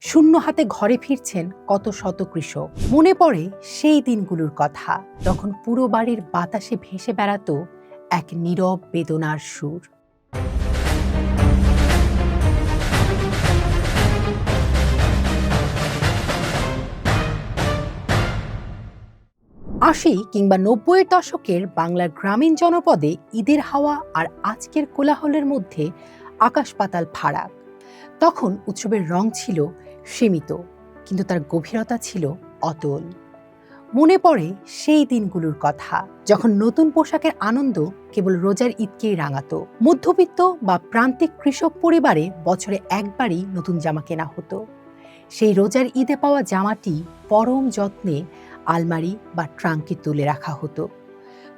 শূন্য হাতে ঘরে ফিরছেন কত শত কৃষক। মনে পড়ে সেই দিনগুলোর কথা, তখন পুরো বাড়ির বাতাসে ভেসে বেড়াতো এক নীরব বেদনার সুর। আশি কিংবা ৯০-এর দশকের বাংলার গ্রামীণ জনপদে ঈদের হাওয়া আর আজকের কোলাহলের মধ্যে আকাশ পাতাল ফারাক। তখন উৎসবের রং ছিল সীমিত, কিন্তু তার গভীরতা ছিল অতল। মনে পড়ে সেই দিনগুলোর কথা, যখন নতুন পোশাকের আনন্দ কেবল রোজার ঈদকেই রাঙাতো। মধ্যবিত্ত বা প্রান্তিক কৃষক পরিবারে বছরে একবারই নতুন জামা কেনা হতো। সেই রোজার ঈদে পাওয়া জামাটি পরম যত্নে আলমারি বা ট্রাঙ্কে তুলে রাখা হতো।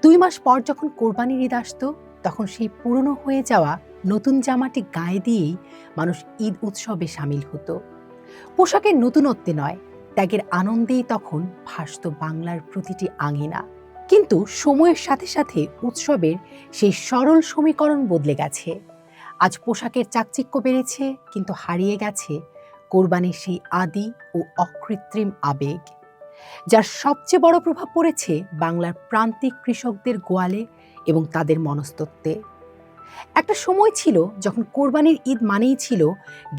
২ মাস পর যখন কোরবানির ঈদ আসতো, তখন সেই পুরনো হয়ে যাওয়া নতুন জামাটি গায়ে দিয়েই মানুষ ঈদ উৎসবে সামিল হতো। পোশাকের নতুনত্বে নয়, ত্যাগের আনন্দেই তখন ভাসত বাংলার প্রতিটি আঙিনা। কিন্তু সময়ের সাথে সাথে উৎসবের সেই সরল সমীকরণ বদলে গেছে। আজ পোশাকের চাকচিক্য বেড়েছে, কিন্তু হারিয়ে গেছে কোরবানির সেই আদি ও অকৃত্রিম আবেগ, যার সবচেয়ে বড় প্রভাব পড়েছে বাংলার প্রান্তিক কৃষকদের গোয়ালে এবং তাদের মনস্তত্ত্বে। একটা সময় ছিল যখন কোরবানির ঈদ মানেই ছিল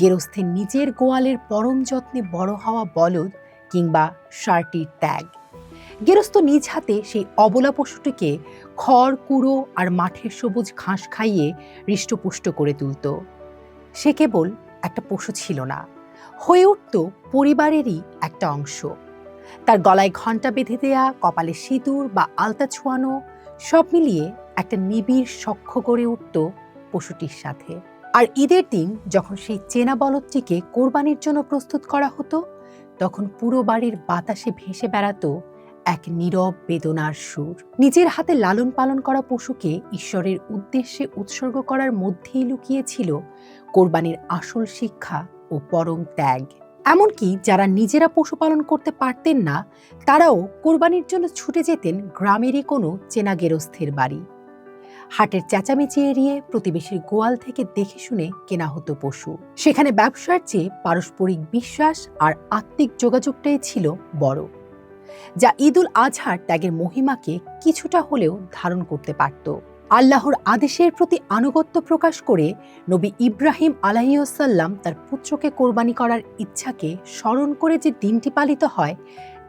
গেরস্থের নিজের গোয়ালের পরম যত্নে বড় হওয়া বলদ কিংবা ষাঁড়টির ত্যাগ। গেরস্থ নিজ হাতে সেই অবলা পশুটিকে খড়, কুড়ো আর মাঠের সবুজ ঘাস খাইয়ে হৃষ্টপুষ্ট করে তুলত। সে কেবল একটা পশু ছিল না, হয়ে উঠত পরিবারেরই একটা অংশ। তার গলায় ঘণ্টা বেঁধে দেয়া, কপালে সিঁদুর বা আলতা ছোঁয়ানো, সব মিলিয়ে একটা নিবিড় সখ্য গড়ে উঠত পশুটির সাথে। আর ঈদের দিন যখন সেই চেনা বলদটিকে কোরবানির জন্য প্রস্তুত করা হতো, তখন পুরো বাড়ির বাতাসে ভেসে বেড়াতো এক নীরব বেদনার সুর। নিজের হাতে লালন পালন করা পশুকে ঈশ্বরের উদ্দেশ্যে উৎসর্গ করার মধ্যেই লুকিয়েছিল কোরবানির আসল শিক্ষা ও পরম ত্যাগ। এমনকি যারা নিজেরা পশুপালন করতে পারতেন না, তারাও কোরবানির জন্য ছুটে যেতেন গ্রামেরই কোনো চেনা গেরস্থের বাড়ি। হাটের চেঁচামেচি এড়িয়ে প্রতিবেশীর গোয়াল থেকে দেখে শুনে কেনা হতো পশু। সেখানে ব্যবসার চেয়ে পারস্পরিক বিশ্বাস আর আত্মিক যোগাযোগটাই ছিল বড়, যা ঈদুল আজহার ত্যাগের মহিমাকে কিছুটা হলেও ধারণ করতে পারত। আল্লাহর আদেশের প্রতি আনুগত্য প্রকাশ করে নবী ইব্রাহিম আলাইহিসসালাম তার পুত্রকে কোরবানি করার ইচ্ছাকে স্মরণ করে যে দিনটি পালিত হয়,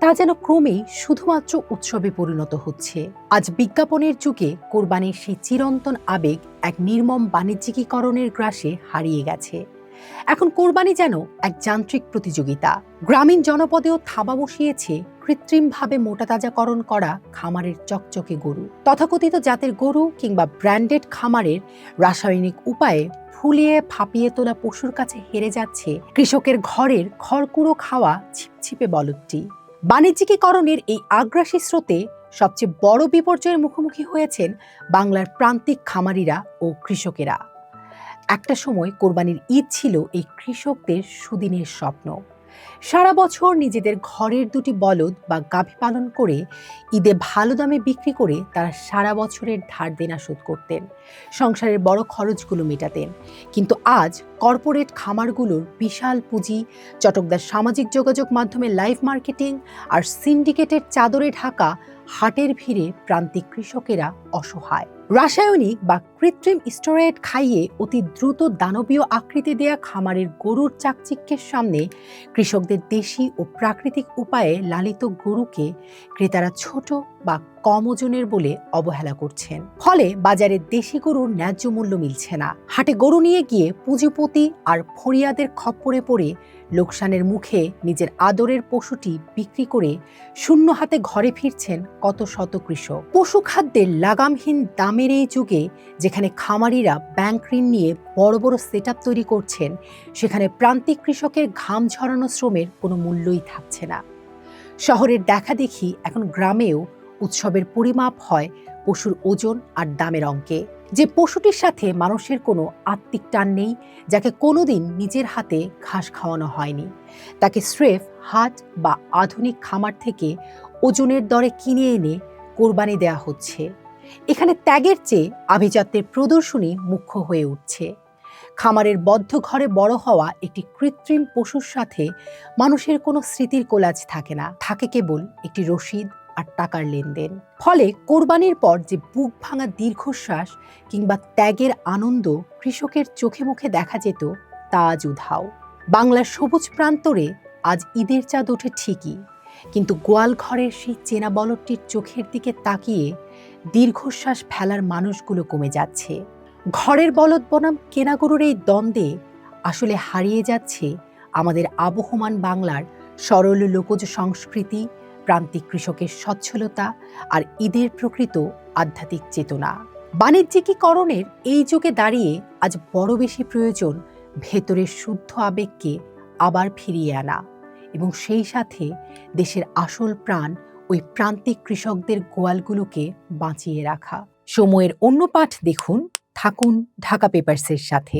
তা যেন ক্রমেই শুধুমাত্র উৎসবে পরিণত হচ্ছে। আজ বিজ্ঞাপনের যুগে কোরবানির সেই চিরন্তন আবেগ এক নির্মম বাণিজ্যিকীকরণের গ্রাসে হারিয়ে গেছে। এখন কোরবানি যেন এক যান্ত্রিক প্রতিযোগিতা। গ্রামীণ জনপদেও থাবা বসিয়েছে কৃত্রিমভাবে মোটাতাজাকরণ করা খামারের চকচকে গরু। তথাকথিত জাতের গরু কিংবা ব্র্যান্ডেড খামারের রাসায়নিক উপায়ে ফুলিয়ে ফাঁপিয়ে তোলা পশুর কাছে হেরে যাচ্ছে কৃষকের ঘরের খড়কুড়ো খাওয়া ছিপছিপে বলদটি। বাণিজ্যিকীকরণের এই আগ্রাসী স্রোতে সবচেয়ে বড় বিপর্যয়ের মুখোমুখি হয়েছেন বাংলার প্রান্তিক খামারিরা ও কৃষকেরা। একটা সময় কোরবানির ঈদ ছিল এই কৃষকদের সুদিনের স্বপ্ন। সারা বছর নিজেদের ঘরের দুটি বলদ বা গাভী পালন করে ঈদে ভালো দামে বিক্রি করে তারা সারা বছরের ধার দেনা শোধ করতেন, সংসারের বড় খরচগুলো মেটাতেন। কিন্তু আজ কর্পোরেট খামারগুলোর বিশাল পুঁজি, চটকদার সামাজিক যোগাযোগ মাধ্যমে লাইভ মার্কেটিং আর সিন্ডিকেটের চাদরে ঢাকা হাটের ভিড়ে প্রান্তিক কৃষকেরা অসহায়। রাসায়নিক বা কৃত্রিম স্টেরয়েড খাইয়ে অতি দ্রুত দানবীয় আকৃতি দেয়া খামারের গরুর চাকচিক্যের সামনে কৃষকদের দেশি ও প্রাকৃতিক উপায়ে লালিত গরুকে ক্রেতারা ছোট বা কম ওজনের বলে অবহেলা করছেন। ফলে বাজারে দেশি গরুর ন্যায্য মূল্য মিলছে না। হাটে গরু নিয়ে গিয়ে পুঁজিপতি আর ফরিয়াদের খপ্পরে পড়ে লোকসানের মুখে নিজের আদরের পশুটি বিক্রি করে শূন্য হাতে ঘরে ফিরছেন কত শত কৃষক। পশু খাদ্যের লাগামহীন দামের এই যুগে, যেখানে খামারিরা ব্যাংক ঋণ নিয়ে বড় বড় সেটআপ তৈরি করছেন, সেখানে প্রান্তিক কৃষকের ঘাম ঝরানো শ্রমের কোনো মূল্যই থাকছে না। শহরের দেখাদেখি এখন গ্রামেও উৎসবের পরিমাপ হয় পশুর ওজন আর দামের অঙ্কে। যে পশুটির সাথে মানুষের কোনো আত্মিক টান নেই, যাকে কোনোদিন নিজের হাতে ঘাস খাওয়ানো হয়নি, তাকে স্রেফ হাট বা আধুনিক খামার থেকে ওজনের দরে কিনে এনে কোরবানি দেয়া হচ্ছে। এখানে ত্যাগের চেয়ে আভিজাত্যের প্রদর্শনী মুখ্য হয়ে উঠছে। খামারের বদ্ধ ঘরে বড় হওয়া একটি কৃত্রিম পশুর সাথে মানুষের কোনো স্মৃতির কোলাজ থাকে না, থাকে কেবল একটি রসিদ আর টাকার লেনদেন। ফলে কোরবানির পর যে বুক ভাঙা দীর্ঘশ্বাস কিংবা ত্যাগের আনন্দ কৃষকের চোখে মুখে দেখা যেত, তা আজ উধাও। বাংলার সবুজ প্রান্তরে আজ ঈদের চাঁদ ওঠে ঠিকই, কিন্তু গোয়াল ঘরের সেই চেনা বলদটির চোখের দিকে তাকিয়ে দীর্ঘশ্বাস ফেলার মানুষগুলো কমে যাচ্ছে। ঘরের বলদ বনাম কেনা গরুর এই দ্বন্দ্বে আসলে হারিয়ে যাচ্ছে আমাদের আবহমান বাংলার সরল লোকজ সংস্কৃতি, প্রান্তিক কৃষকের সচ্ছলতা আর ঈদের প্রকৃত আধ্যাত্মিক চেতনা। বাণিজ্যিকীকরণের এই যুগে দাঁড়িয়ে আজ বড় বেশি প্রয়োজন ভেতরের শুদ্ধ আবেগকে আবার ফিরিয়ে আনা এবং সেই সাথে দেশের আসল প্রাণ ওই প্রান্তিক কৃষকদের গোয়ালগুলোকে বাঁচিয়ে রাখা। সময়ের অন্য পাঠ দেখুন, থাকুন ঢাকা পেপারসের সাথে।